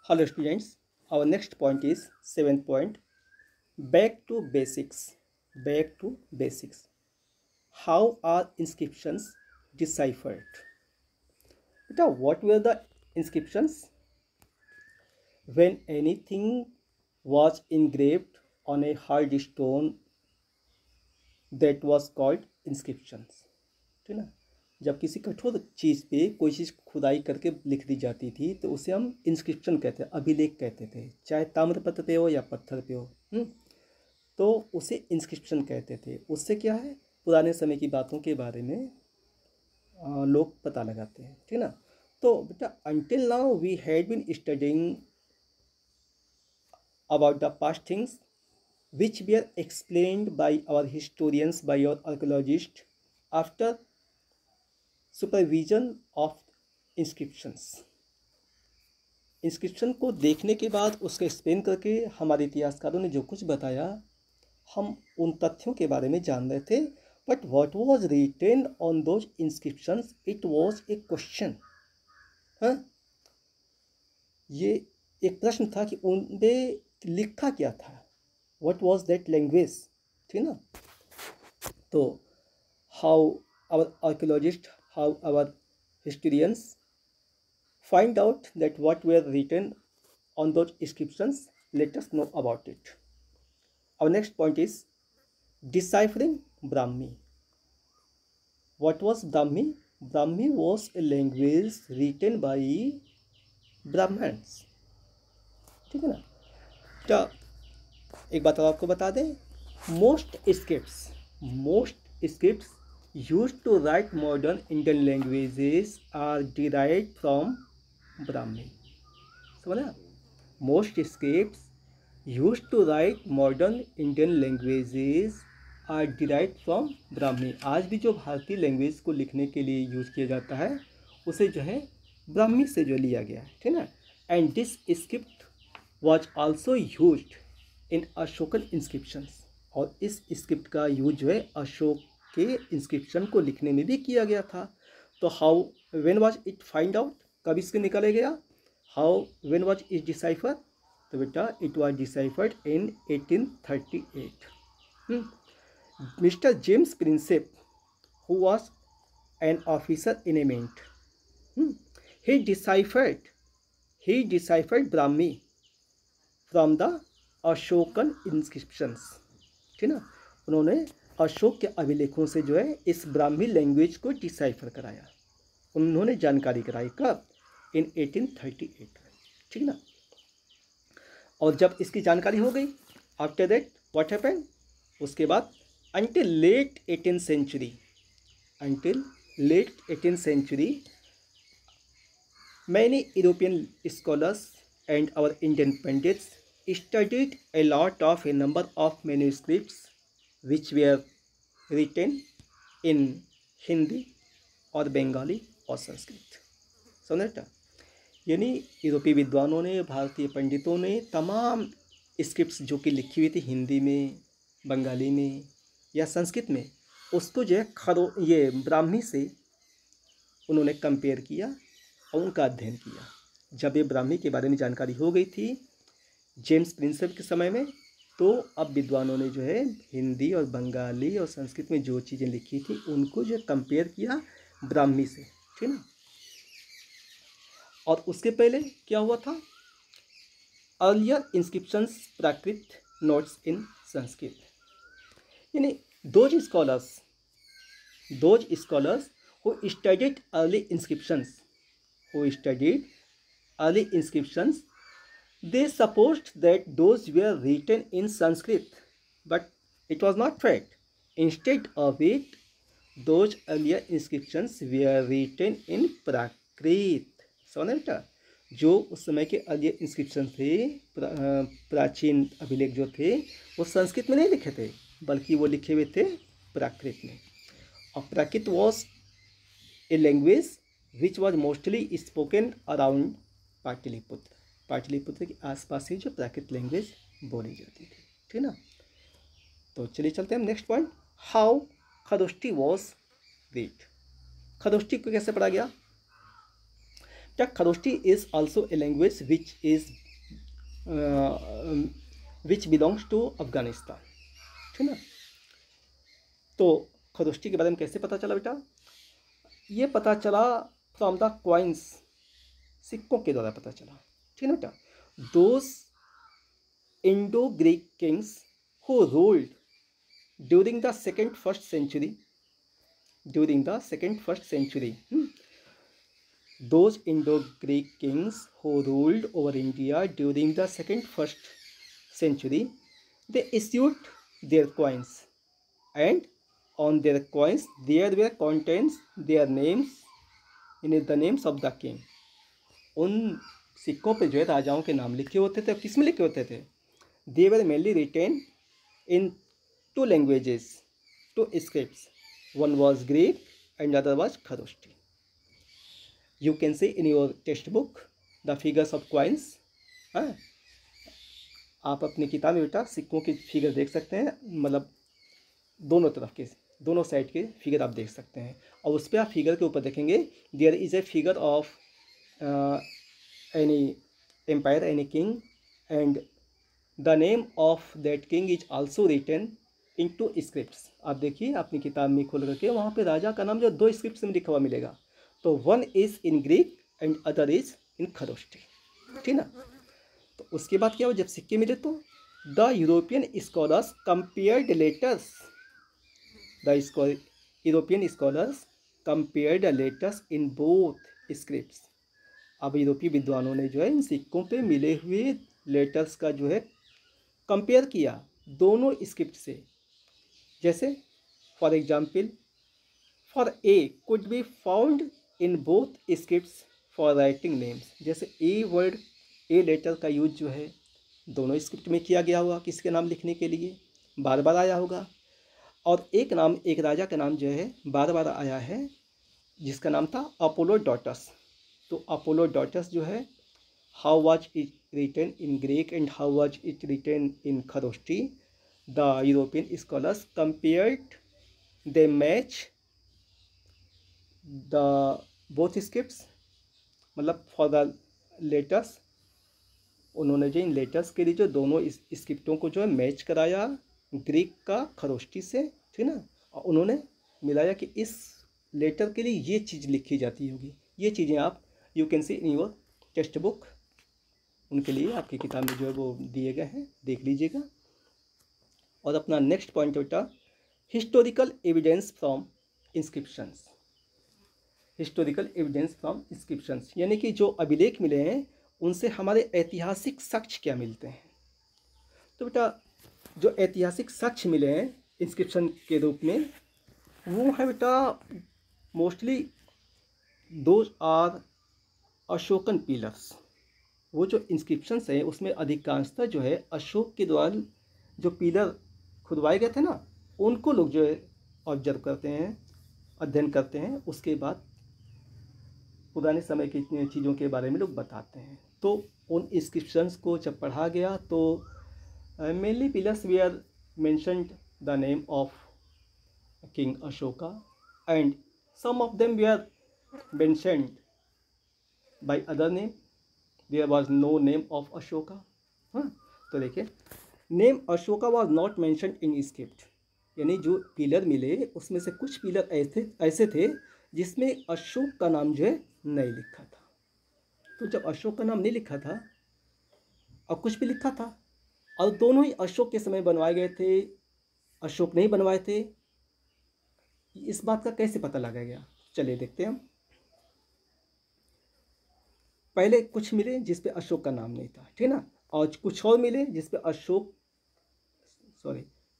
Hello students, our next point is seventh point, back to basics. Back to basics. How are inscriptions deciphered? Beta, what were the inscriptions? When anything was engraved on a hard stone, that was called inscriptions. ठीक ना? जब किसी कठोर चीज़ पे कोई चीज़ खुदाई करके लिख दी जाती थी तो उसे हम इंस्क्रिप्शन कहते हैं, अभिलेख कहते थे, चाहे ताम्रपत्र पे हो या पत्थर पे हो। तो उसे इंस्क्रिप्शन कहते थे। उससे क्या है, पुराने समय की बातों के बारे में लोग पता लगाते हैं, ठीक ना। तो बेटा until now we had been studying about the past things which were explained by our historians, by our archaeologists after supervision of inscriptions. Inscription को देखने के बाद उसको एक्सप्लेन करके हमारे इतिहासकारों ने जो कुछ बताया हम उन तथ्यों के बारे में जान रहे थे। But what was written on those inscriptions, it was a question. ये एक प्रश्न था कि उनमें लिखा क्या था, व्हाट वाज दैट लैंग्वेज, ठीक ना। तो how our archaeologist, how our historians find out that what were written on those inscriptions, let us know about it. Our next point is deciphering Brahmi. What was Brahmi? Brahmi was a language written by Brahmins, ठीक है ना। तो एक बात और आपको बता दें, most scripts used to write modern Indian languages are derived from Brahmi. समझा? Most scripts used to write modern Indian languages are derived from Brahmi. आज भी जो भारतीय लैंग्वेज को लिखने के लिए यूज किया जाता है उसे जो है ब्राह्मी से जो लिया गया है, ठीक ना। And this script was also used in Ashokan inscriptions, और इस स्क्रिप्ट का यूज जो है अशोक के इंस्क्रिप्शन को लिखने में भी किया गया था। तो how when was it find out, कब इसके निकाला गया, how when was it decipher, तो बेटा it was deciphered in 1838। Mister James Prinsep who was an officer in a mint, he deciphered Brahmi from the Ashokan inscriptions, ठीक ना। उन्होंने अशोक के अभिलेखों से जो है इस ब्राह्मी लैंग्वेज को डिसाइफर कराया, उन्होंने जानकारी कराई। कब? इन 1838, ठीक ना। और जब इसकी जानकारी हो गई, आफ्टर दैट व्हाट हैपेंड, उसके बाद until late 18th century many European scholars and our Indian pundits studied a lot of a number of manuscripts which were written in Hindi और बंगाली और संस्कृत। समझा? यानी यूरोपीय विद्वानों ने, भारतीय पंडितों ने तमाम स्क्रिप्ट्स जो कि लिखी हुई थी हिंदी में, बंगाली में या संस्कृत में, उसको जो है ये ब्राह्मी से उन्होंने कंपेयर किया और उनका अध्ययन किया। जब ये ब्राह्मी के बारे में जानकारी हो गई थी जेम्स प्रिंसेप के समय में, तो अब विद्वानों ने जो है हिंदी और बंगाली और संस्कृत में जो चीज़ें लिखी थी उनको जो कंपेयर किया ब्राह्मी से, ठीक ना। और उसके पहले क्या हुआ था, अर्लियर इंस्क्रिप्शंस प्राकृत नोट्स इन संस्कृत, यानी those scholars who studied early inscriptions, they supposed that those were written in Sanskrit, but it was not fact. Instead of it, those earlier inscriptions were written in Prakrit. समझा? जो उस समय के earlier inscription थे, प्राचीन अभिलेख जो थे, वो संस्कृत में नहीं लिखे थे, बल्कि वो लिखे हुए थे प्राकृत में। और Prakrit was a language which was mostly spoken around Pataliputra के आसपास ही जो प्राकृत लैंग्वेज बोली जाती थी, ठीक ना। तो चलिए चलते हैं next point, how Kharosthi was read. Kharosthi को कैसे पढ़ा गया? क्या Kharosthi is also a language which belongs to Afghanistan, ठीक ना। तो खरोष्टी के बारे में कैसे पता चला बेटा? ये पता चला फ्रॉम द क्वाइंस, सिक्कों के द्वारा पता चला, ठीक ना बेटा। Those Indo Greek kings who ruled during the second first century, those Indo-Greek kings who ruled over India during the second first century, they issued their coins, and on their coins there were contains their names, in the names of the king. उन सिक्कों पे जो है राजाओं के नाम लिखे होते थे। किस में लिखे होते थे? They were mainly written in two languages, two scripts. One was Greek and other was Kharoshti. You can see in your textbook the figures of coins. हाँ, आप अपनी किताब में बेटा सिक्कों की फिगर देख सकते हैं, मतलब दोनों तरफ के, दोनों साइड के फिगर आप देख सकते हैं। और उस पर आप फिगर के ऊपर देखेंगे there is a figure of any empire, any king, and the name of that king is also written in two scripts. आप देखिए अपनी किताब में खोल करके, वहाँ पे राजा का नाम जो दो स्क्रिप्ट्स में लिखा हुआ मिलेगा। तो one is in Greek and other is in Kharosthi, ठीक ना। तो उसके बाद क्या हुआ, जब सिक्के मिले तो the European scholars compared letters, European scholars compared letters in both scripts. अब यूरोपीय विद्वानों ने जो है इन सिक्कों पे मिले हुए लेटर्स का जो है कंपेयर किया दोनों स्क्रिप्ट से। जैसे for example, for a could be found in both scripts for writing names. जैसे ए वर्ड, ए लेटर का यूज जो है दोनों स्क्रिप्ट में किया गया होगा, किसके नाम लिखने के लिए बार बार आया होगा। और एक नाम, एक राजा का नाम जो है बार बार आया है, जिसका नाम था अपोलोडोटस। तो अपोलोडोटस जो है, how was it written in Greek and how was it written in Kharosthi. The European scholars compared, they match the both scripts, मतलब फॉर द लेटर्स, उन्होंने जो इन लेटर्स के लिए जो दोनों स्क्रिप्टों को जो है मैच कराया ग्रीक का खरोष्टी से, ठीक ना। और उन्होंने मिलाया कि इस लेटर के लिए ये चीज़ लिखी जाती होगी। ये चीज़ें आप you can see in your text book, उनके लिए आपकी किताब में जो है वो दिए गए हैं, देख लीजिएगा। और अपना नेक्स्ट पॉइंट बेटा, historical evidence from inscriptions. Historical evidence from inscriptions यानी कि जो अभिलेख मिले हैं उनसे हमारे ऐतिहासिक साक्ष्य क्या मिलते हैं। तो बेटा जो ऐतिहासिक साक्ष्य मिले हैं इंस्क्रिप्शन के रूप में, वो है बेटा mostly those are Ashokan pillars. वो जो इंस्क्रिप्शंस हैं उसमें अधिकांशतः जो है अशोक के द्वारा जो पिलर खुदवाए गए थे ना, उनको लोग जो है ऑब्जर्व करते हैं, अध्ययन करते हैं। उसके बाद पुराने समय की चीज़ों के बारे में लोग बताते हैं। तो उन इंस्क्रिप्शंस को जब पढ़ा गया तो mainly pillars were mentioned the name of king Ashoka and some of them were mentioned by other name, there was no name of Ashoka. हाँ, तो देखिए name Ashoka was not mentioned in script, यानी जो पिलर मिले उसमें से कुछ पिलर ऐसे थे जिसमें अशोक का नाम जो है नहीं लिखा था। तो जब अशोक का नाम नहीं लिखा था और कुछ भी लिखा था, और दोनों ही अशोक के समय बनवाए गए थे, अशोक नहीं बनवाए थे, इस बात का कैसे पता लगाया गया? चलिए देखते हैं हम। पहले कुछ मिले जिस पे अशोक का नाम नहीं था, ठीक ना, और कुछ और मिले जिस पे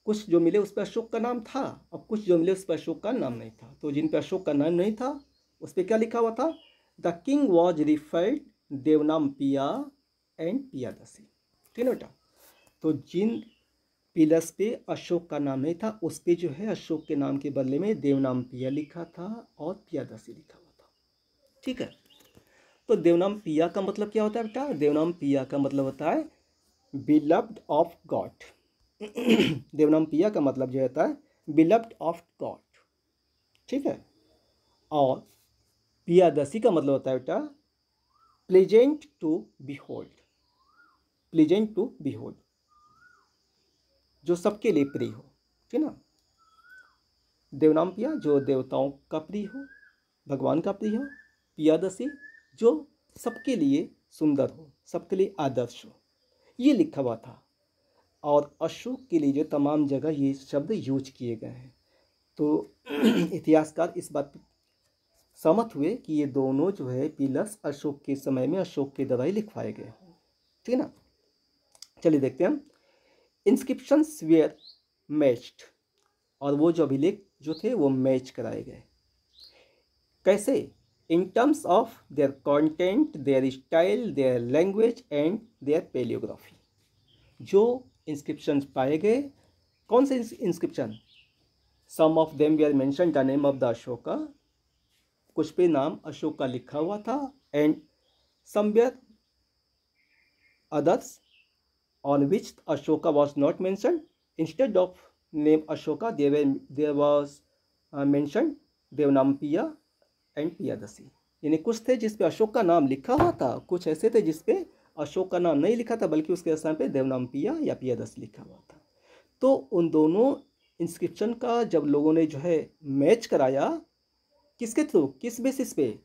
कुछ जो मिले उस पर अशोक का नाम था और कुछ जो मिले उस पर अशोक का नाम नहीं था। तो जिन पे अशोक का नाम नहीं था उस पर क्या लिखा हुआ था? The king was referred Devanampiya and Piyadasi, ठीक है बेटा। तो जिन पिलर्स पे अशोक का नाम नहीं था उस पे जो है अशोक के नाम के बदले में देवनामपिया लिखा था और पियादसी लिखा हुआ था, ठीक है। तो देवनामपिया का मतलब क्या होता है बेटा? देवनामपिया का मतलब होता है बिलव्ड ऑफ गॉड। देवनामपिया का मतलब जो होता है बिलव्ड ऑफ गॉड, ठीक है। और पियादसी का मतलब होता है बेटा pleasant to behold, pleasant to behold, जो सबके लिए प्रिय हो, ठीक ना। देवनाम पिया, जो देवताओं का प्रिय हो, भगवान का प्रिय हो। पियादसी, जो सबके लिए सुंदर हो, सबके लिए आदर्श हो, ये लिखा हुआ था। और अशोक के लिए जो तमाम जगह ये शब्द यूज किए गए हैं। तो इतिहासकार इस बात पर सहमत हुए कि ये दोनों जो है पिलर्स अशोक के समय में अशोक के द्वारा ही लिखवाए गए हैं, ठीक है ना। चलिए देखते हैं हम। इंस्क्रिप्शंस वेयर मैच्ड, और वो जो अभिलेख जो थे वो मैच कराए गए। कैसे? In terms of their content, their style, their language and their paleography. जो इंस्क्रिप्शन पाए गए, कौन से inscription? Some of them were mention the name of the Ashoka, कुछ पे नाम अशोक का लिखा हुआ था। And somewhere others on which Ashoka was not mentioned. Instead of name Ashoka, there was mentioned Devnampiya and Piyadasi. यानी कुछ थे जिस पे अशोक का नाम लिखा हुआ था, कुछ ऐसे थे जिस पे अशोक का नाम नहीं लिखा था, बल्कि उसके स्थान पे देवनामपिया या पियादसी लिखा हुआ था। तो उन दोनों इंस्क्रिप्शन का जब लोगों ने जो है मैच कराया, किसके थ्रू, किस बेसिस पे?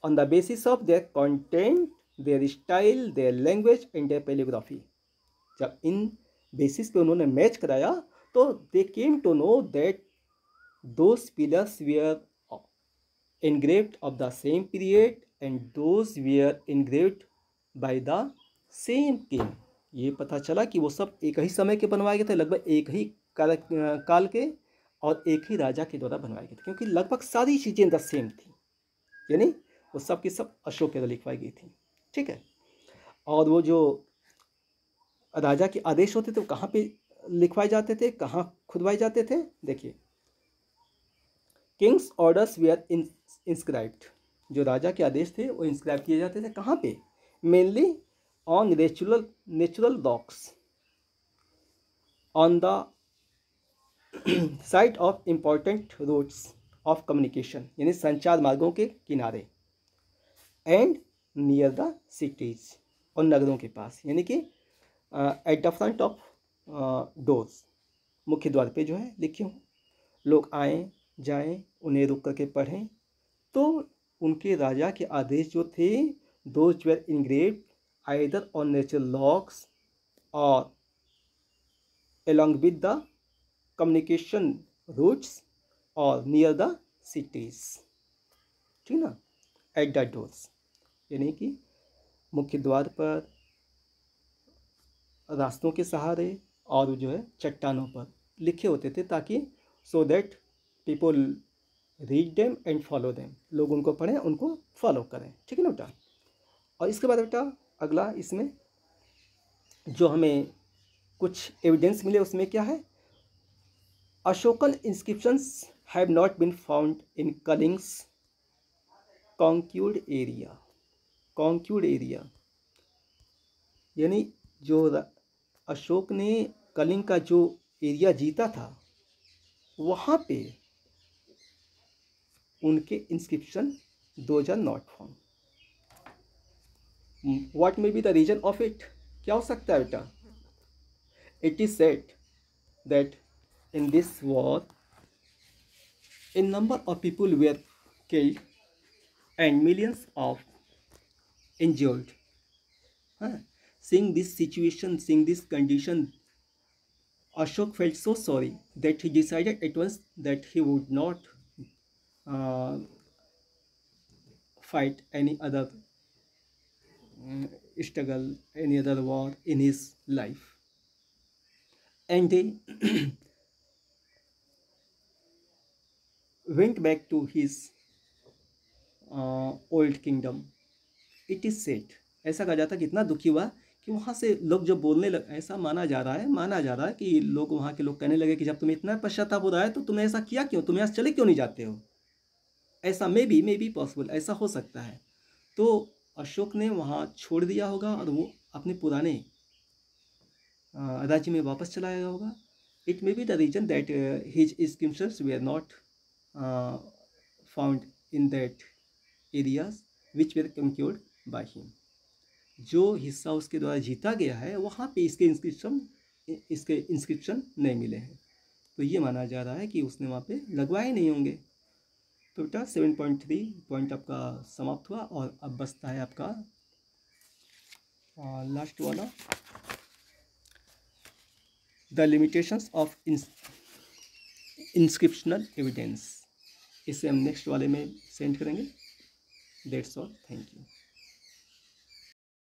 On the basis of their content, their style, their language and their paleography. जब इन बेसिस पे उन्होंने मैच कराया तो they came to know that those pillars were engraved of the same period and those were engraved by the same king. ये पता चला कि वो सब एक ही समय के बनवाए गए थे, लगभग एक ही काल के और एक ही राजा के द्वारा बनवाए गए थे, क्योंकि लगभग सारी चीज़ें द सेम थी, यानी वो सब की सब अशोक के द्वारा लिखवाई गई थी, ठीक है। और वो जो राजा के आदेश होते थे वो कहाँ पे लिखवाए जाते थे, कहाँ खुदवाए जाते थे? देखिए, किंग्स ऑर्डर्स वेयर इंस्क्राइब्ड, जो राजा के आदेश थे वो इंस्क्राइब किए जाते थे कहाँ पे? Mainly on natural rocks on the site of important routes of communication, यानी संचार मार्गों के किनारे। एंड नियर द सिटीज, और नगरों के पास, यानी कि at the front of doors, मुख्य द्वार पे जो है लिखे हों, लोग आएँ जाएं, उन्हें रुक करके पढ़ें। तो उनके राजा के आदेश जो थे, those were engraved either on natural locks और along with the communication routes और नियर द सिटीज, ठीक ना, एट द डोर्स, यानी कि मुख्य द्वार पर, रास्तों के सहारे और जो है चट्टानों पर लिखे होते थे, ताकि so that people read them and follow them, लोग उनको पढ़ें, उनको फॉलो करें, ठीक है ना बेटा। और इसके बाद बेटा अगला इसमें जो हमें कुछ एविडेंस मिले उसमें क्या है? Ashokan inscriptions have not been found in Kalinga's conquered area. Conquered area यानी जो अशोक ने कलिंग का जो एरिया जीता था, वहाँ पे उनके inscription those are not found. What may be the reason of it? क्या हो सकता है बेटा? It is said that in this war a number of people were killed and millions of injured. Seeing this situation, seeing this condition, Ashok felt so sorry that he decided at once that he would not uh, fight any other struggle, any other war in his life. And they went back to his old kingdom. It is set, ऐसा कहा जाता है कि इतना दुखी हुआ कि वहाँ से लोग जो बोलने लगे, ऐसा माना जा रहा है कि लोग, वहाँ के लोग कहने लगे कि जब तुम्हें इतना पश्चाताप हो रहा है तो तुमने ऐसा किया क्यों, तुम यहाँ से चले क्यों नहीं जाते हो? ऐसा मे बी पॉसिबल, ऐसा हो सकता है। तो अशोक ने वहाँ छोड़ दिया होगा और वो अपने पुराने राज्य में वापस चला गया होगा। It may be the reason that his inscriptions they are not found in that areas which were conquered by him. जो हिस्सा उसके द्वारा जीता गया है वहाँ पे इसके इंस्क्रिप्शन नहीं मिले हैं, तो ये माना जा रहा है कि उसने वहाँ पे लगवाए नहीं होंगे। तो बेटा 7.3 पॉइंट आपका समाप्त हुआ, और अब बचता है आपका लास्ट वाला, the limitations of inscriptional evidence. इसे हम नेक्स्ट वाले में सेंड करेंगे। That's all, thank you.